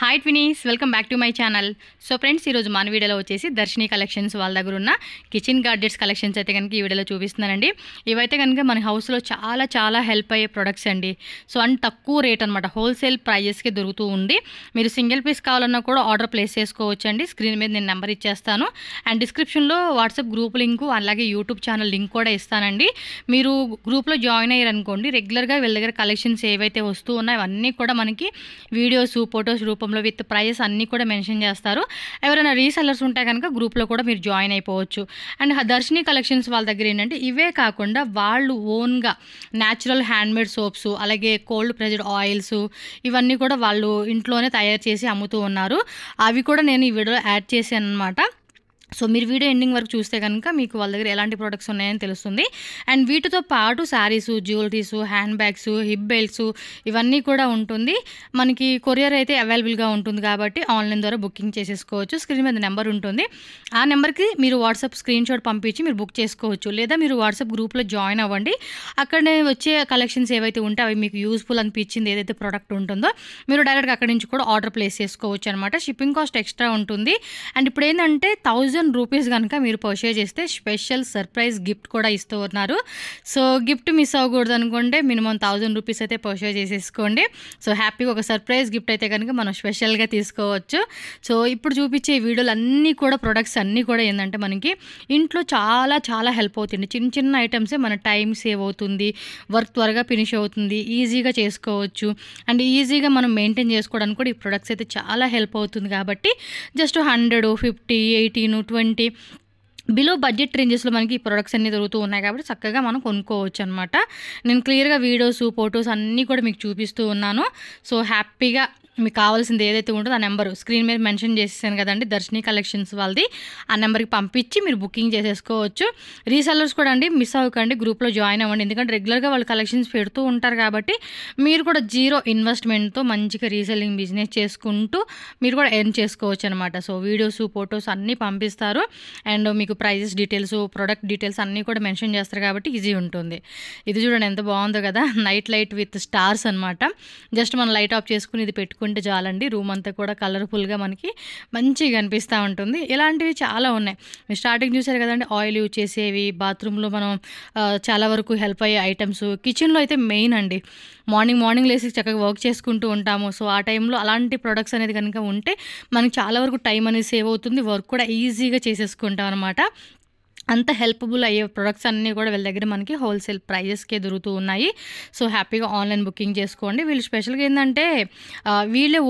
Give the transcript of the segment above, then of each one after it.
Hi twinnies, welcome back to my channel. So friends, ఈరోజు మన వీడియోలో వచ్చేసి దర్శిని కలెక్షన్స్ వాళ్ళ దగ్గర ఉన్న కిచెన్ గాడ్జెట్స్ కలెక్షన్స్ అయితే కనుక ఈ వీడియోలో చూపిస్తున్నానండి. ఇవైతే కనుక మన హౌస్లో చాలా చాలా హెల్ప్ అయ్యే ప్రొడక్ట్స్ అండి. సో అండ్ తక్కువ రేట్ అనమాట, హోల్సేల్ ప్రైజెస్కి దొరుకుతూ ఉంది. మీరు సింగిల్ పీస్ కావాలన్నా కూడా ఆర్డర్ ప్లేస్ చేసుకోవచ్చు అండి. స్క్రీన్ మీద నేను నెంబర్ ఇచ్చేస్తాను అండ్ డిస్క్రిప్షన్లో వాట్సాప్ గ్రూప్ లింకు అలాగే యూట్యూబ్ ఛానల్ లింక్ కూడా ఇస్తానండి. మీరు గ్రూప్లో జాయిన్ అయ్యారనుకోండి, రెగ్యులర్గా వీళ్ళ దగ్గర కలెక్షన్స్ ఏవైతే వస్తూ ఉన్నాయో అవన్నీ కూడా మనకి వీడియోస్ ఫొటోస్ రూపంలో విత్ ప్రైస్ అన్నీ కూడా మెన్షన్ చేస్తారు. ఎవరైనా రీసెల్లర్స్ ఉంటే కనుక గ్రూప్లో కూడా మీరు జాయిన్ అయిపోవచ్చు. అండ్ దర్శిని కలెక్షన్స్ వాళ్ళ దగ్గర ఏంటంటే ఇవే కాకుండా వాళ్ళు ఓన్గా న్యాచురల్ హ్యాండ్మేడ్ సోప్స్ అలాగే కోల్డ్ ప్రెస్డ్ ఆయిల్స్ ఇవన్నీ కూడా వాళ్ళు ఇంట్లోనే తయారు చేసి అమ్ముతూ ఉన్నారు. అవి కూడా నేను ఈ వీడియోలో యాడ్ చేశాను అనమాట. సో మీరు వీడియో ఎండింగ్ వరకు చూస్తే కనుక మీకు వాళ్ళ దగ్గర ఎలాంటి ప్రొడక్ట్స్ ఉన్నాయని తెలుస్తుంది. అండ్ వీటితో పాటు saris, jewelleries, hand bags, hip belts ఇవన్నీ కూడా ఉంటుంది. మనకి కొరియర్ అయితే అవైలబుల్గా ఉంటుంది కాబట్టి ఆన్లైన్ ద్వారా బుకింగ్ చేసేసుకోవచ్చు. స్క్రీన్ మీద నెంబర్ ఉంటుంది, ఆ నెంబర్కి మీరు వాట్సాప్ స్క్రీన్ షాట్ పంపించి మీరు బుక్ చేసుకోవచ్చు. లేదా మీరు వాట్సాప్ గ్రూప్లో జాయిన్ అవ్వండి. అక్కడనే వచ్చే కలెక్షన్స్ ఏవైతే ఉంటే అవి మీకు యూస్ఫుల్ అనిపించింది ఏదైతే ప్రోడక్ట్ ఉంటుందో మీరు డైరెక్ట్గా అక్కడి నుంచి కూడా ఆర్డర్ ప్లేస్ చేసుకోవచ్చు అనమాట. షిప్పింగ్ కాస్ట్ ఎక్స్ట్రా ఉంటుంది. అండ్ ఇప్పుడు ఏంటంటే 1000 రూపీస్ కనుక మీరు పర్చేజ్ చేస్తే స్పెషల్ సర్ప్రైజ్ గిఫ్ట్ కూడా ఇస్తూ ఉన్నారు. సో గిఫ్ట్ మిస్ అవ్వకూడదు అనుకుంటే మినిమం 1000 రూపీస్ అయితే పర్చేజ్ చేసేసుకోండి. సో హ్యాపీగా ఒక సర్ప్రైజ్ గిఫ్ట్ అయితే కనుక మనం స్పెషల్గా తీసుకోవచ్చు. సో ఇప్పుడు చూపించే వీడియోలు అన్నీ కూడా ప్రొడక్ట్స్ అన్నీ కూడా ఏంటంటే మనకి ఇంట్లో చాలా చాలా హెల్ప్ అవుతుంది. చిన్న చిన్న ఐటమ్సే మన టైం సేవ్ అవుతుంది, వర్క్ త్వరగా ఫినిష్ అవుతుంది, ఈజీగా చేసుకోవచ్చు. అండ్ ఈజీగా మనం మెయింటైన్ చేసుకోవడానికి కూడా ఈ ప్రొడక్ట్స్ అయితే చాలా హెల్ప్ అవుతుంది. కాబట్టి జస్ట్ 100, 50, 18, 20 బిలో బడ్జెట్ రేంజెస్లో మనకి ఈ ప్రొడక్ట్స్ అన్నీ దొరుకుతూ ఉన్నాయి కాబట్టి చక్కగా మనం కొనుక్కోవచ్చు అనమాట. నేను క్లియర్గా వీడియోస్ ఫొటోస్ అన్నీ కూడా మీకు చూపిస్తూ ఉన్నాను. సో హ్యాపీగా మీకు కావాల్సింది ఏదైతే ఉంటుందో ఆ నెంబరు స్క్రీన్ మీద మెన్షన్ చేసేసాను కదండి, దర్శిని కలెక్షన్స్ వాళ్ళది. ఆ నెంబర్కి పంపించి మీరు బుకింగ్ చేసేసుకోవచ్చు. రీసెల్లర్స్ కూడా అండి మిస్ అవ్వకండి, గ్రూప్లో జాయిన్ అవ్వండి. ఎందుకంటే రెగ్యులర్గా వాళ్ళు కలెక్షన్స్ పెడుతూ ఉంటారు కాబట్టి మీరు కూడా జీరో ఇన్వెస్ట్మెంట్తో మంచిగా రీసెల్లింగ్ బిజినెస్ చేసుకుంటూ మీరు కూడా ఎర్న్ చేసుకోవచ్చు అనమాట. సో వీడియోస్ ఫొటోస్ అన్నీ పంపిస్తారు అండ్ మీకు ప్రైజెస్ డీటెయిల్స్ ప్రొడక్ట్ డీటెయిల్స్ అన్నీ కూడా మెన్షన్ చేస్తారు కాబట్టి ఈజీ ఉంటుంది. ఇది చూడండి ఎంత బాగుందో కదా, నైట్ లైట్ విత్ స్టార్స్ అనమాట. జస్ట్ మనం లైట్ ఆఫ్ చేసుకుని ఇది పెట్టుకుంటే చాలండి, రూమ్ అంతా కూడా కలర్ఫుల్గా మనకి మంచిగా అనిపిస్తూ ఉంటుంది. ఇలాంటివి చాలా ఉన్నాయి. మీరు స్టార్టింగ్ చూసారు కదండి, ఆయిల్ యూజ్ చేసేవి, బాత్రూంలో మనం చాలా వరకు హెల్ప్ అయ్యే ఐటమ్స్, కిచెన్లో అయితే మెయిన్ అండి. మార్నింగ్ లేసి చక్కగా వర్క్ చేసుకుంటూ ఉంటాము. సో ఆ టైంలో అలాంటి ప్రొడక్ట్స్ అనేది కనుక ఉంటే మనకి చాలా వరకు టైం అనేది సేవ్ అవుతుంది, వర్క్ కూడా ఈజీగా చేసేసుకుంటాం అనమాట. అంత హెల్ప్ఫుల్ అయ్యే ప్రొడక్ట్స్ అన్నీ కూడా వీళ్ళ దగ్గర మనకి హోల్సేల్ ప్రైజెస్కే దొరుకుతూ ఉన్నాయి. సో హ్యాపీగా ఆన్లైన్ బుకింగ్ చేసుకోండి. వీళ్ళు స్పెషల్గా ఏంటంటే వీళ్ళే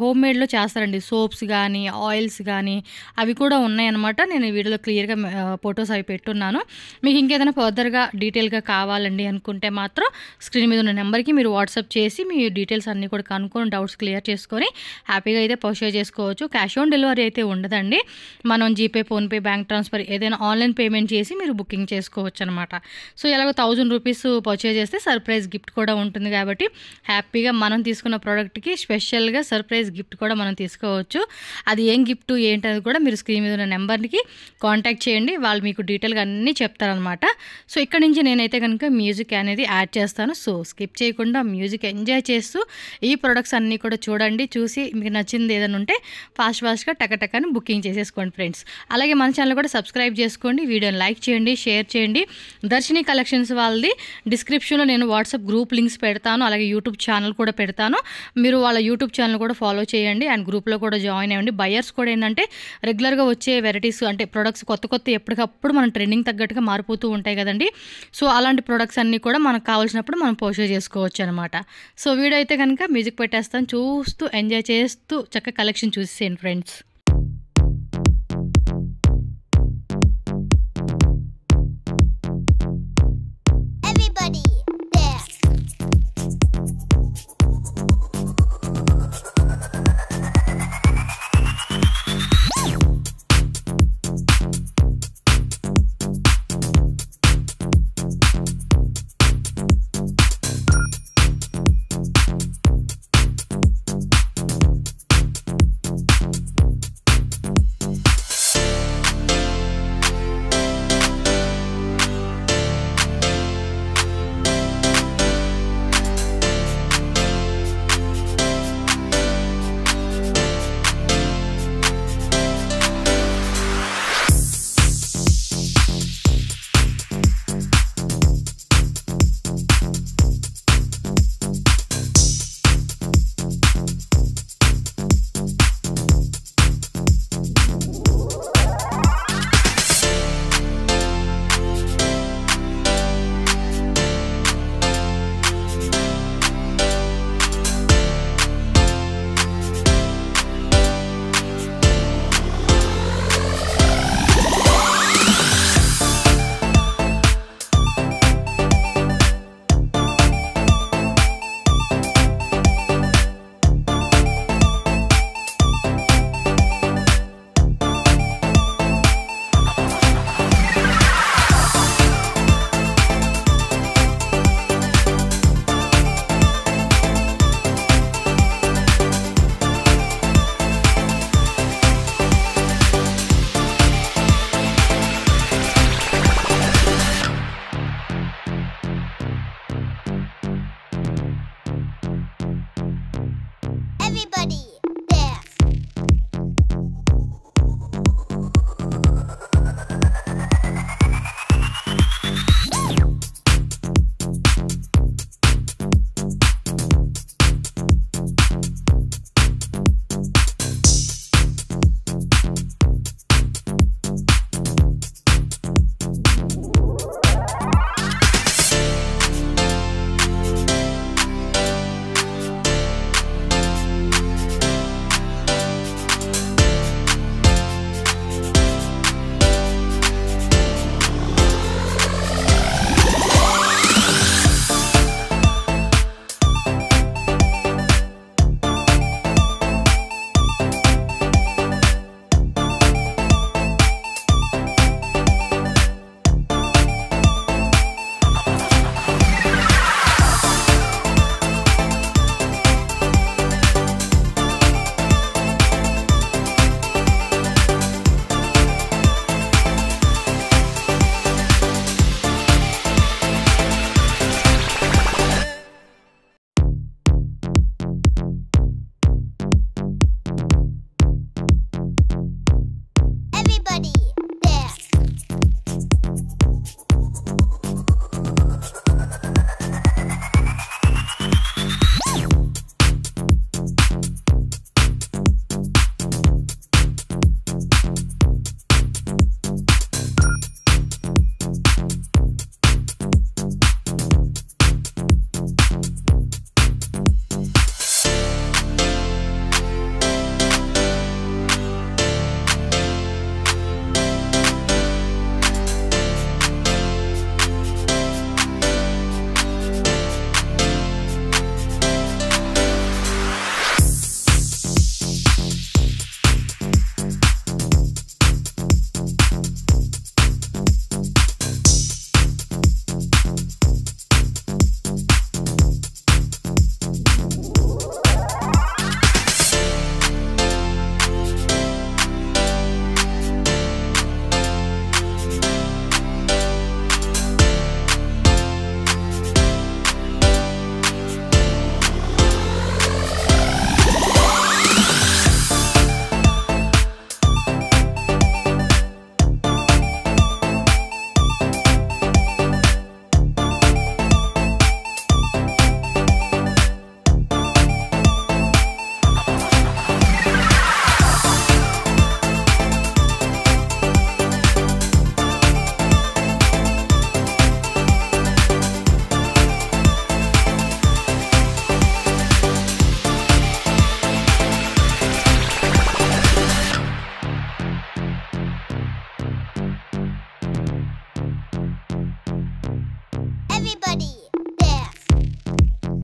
హోమ్ మేడ్లో చేస్తారండి. సోప్స్ కానీ ఆయిల్స్ కానీ అవి కూడా ఉన్నాయన్నమాట. నేను ఈ వీడియోలో క్లియర్గా ఫొటోస్ అవి పెట్టున్నాను. మీకు ఇంకేదైనా ఫర్దర్గా డీటెయిల్గా కావాలండి అనుకుంటే మాత్రం స్క్రీన్ మీద ఉన్న నెంబర్కి మీరు వాట్సాప్ చేసి మీ డీటెయిల్స్ అన్నీ కూడా కనుక్కొని డౌట్స్ క్లియర్ చేసుకొని హ్యాపీగా అయితే పర్చేజ్ చేసుకోవచ్చు. క్యాష్ ఆన్ డెలివరీ అయితే ఉండదండి. మనం జీపే, ఫోన్పే, బ్యాంక్ ట్రాన్స్ఫర్ ఏదైనా ఆన్లైన్ పేమెంట్ చేసి మీరు బుకింగ్ చేసుకోవచ్చు అనమాట. సో ఎలాగో 1000 రూపీస్ పర్చేజ్ చేస్తే సర్ప్రైజ్ గిఫ్ట్ కూడా ఉంటుంది కాబట్టి హ్యాపీగా మనం తీసుకున్న ప్రోడక్ట్కి స్పెషల్గా సర్ప్రైజ్ గిఫ్ట్ కూడా మనం తీసుకోవచ్చు. అది ఏం గిఫ్ట్ ఏంటనేది కూడా మీరు స్క్రీన్ మీద ఉన్న నెంబర్కి కాంటాక్ట్ చేయండి, వాళ్ళు మీకు డీటెయిల్గా అన్నీ చెప్తారనమాట. సో ఇక్కడ నుంచి నేనైతే కనుక మ్యూజిక్ అనేది యాడ్ చేస్తాను. సో స్కిప్ చేయకుండా మ్యూజిక్ ఎంజాయ్ చేస్తూ ఈ ప్రొడక్ట్స్ అన్నీ కూడా చూడండి. చూసి మీకు నచ్చింది ఏదైనా ఉంటే ఫాస్ట్గా టకటకని బుకింగ్ చేసేసుకోండి ఫ్రెండ్స్. అలాగే మన ఛానల్ కూడా సబ్స్క్రైబ్ చేసుకోండి, వీడియోని లైక్ చేయండి, షేర్ చేయండి. దర్శిని కలెక్షన్స్ వాళ్ళది డిస్క్రిప్షన్లో నేను వాట్సాప్ గ్రూప్ లింక్స్ పెడతాను, అలాగే యూట్యూబ్ ఛానల్ కూడా పెడతాను. మీరు వాళ్ళ యూట్యూబ్ ఛానల్ కూడా ఫాలో చేయండి అండ్ గ్రూప్లో కూడా జాయిన్ అవ్వండి. బయర్స్ కూడా ఏంటంటే రెగ్యులర్గా వచ్చే వెరైటీస్ అంటే ప్రొడక్ట్స్ కొత్త ఎప్పటికప్పుడు మనం ట్రెండింగ్ తగ్గట్టుగా మారిపోతూ ఉంటాయి కదండి. సో అలాంటి ప్రొడక్ట్స్ అన్నీ కూడా మనకు కావాల్సినప్పుడు మనం పర్చేజ్ చేసుకోవచ్చు అనమాట. సో వీడియో అయితే కనుక మ్యూజిక్ పెట్టేస్తాను, చూస్తూ ఎంజాయ్ చేస్తూ చక్కగా కలెక్షన్ చూసేయండి ఫ్రెండ్స్.